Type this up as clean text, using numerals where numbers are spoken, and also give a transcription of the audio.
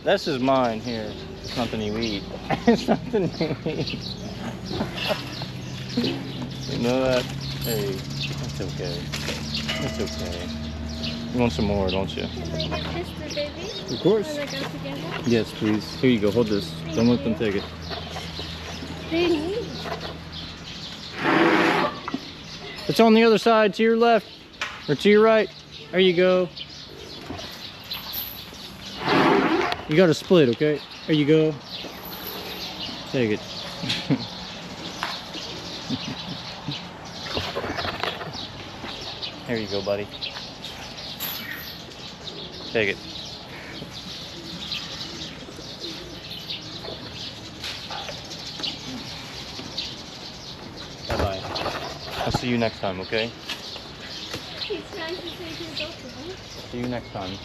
This is mine here. It's something you eat. It's something you eat. You know that? Hey, that's okay. That's okay. You want some more, don't you? Can I get this for baby? Of course. When they go together? Yes, please. Here you go. Hold this. Don't let them take it. Baby. It's on the other side, to your left or to your right. There you go. You got to split, okay? There you go. Take it. There you go, buddy. Take it. Bye-bye. I'll see you next time, okay? It's nice to say to both of them. See you next time.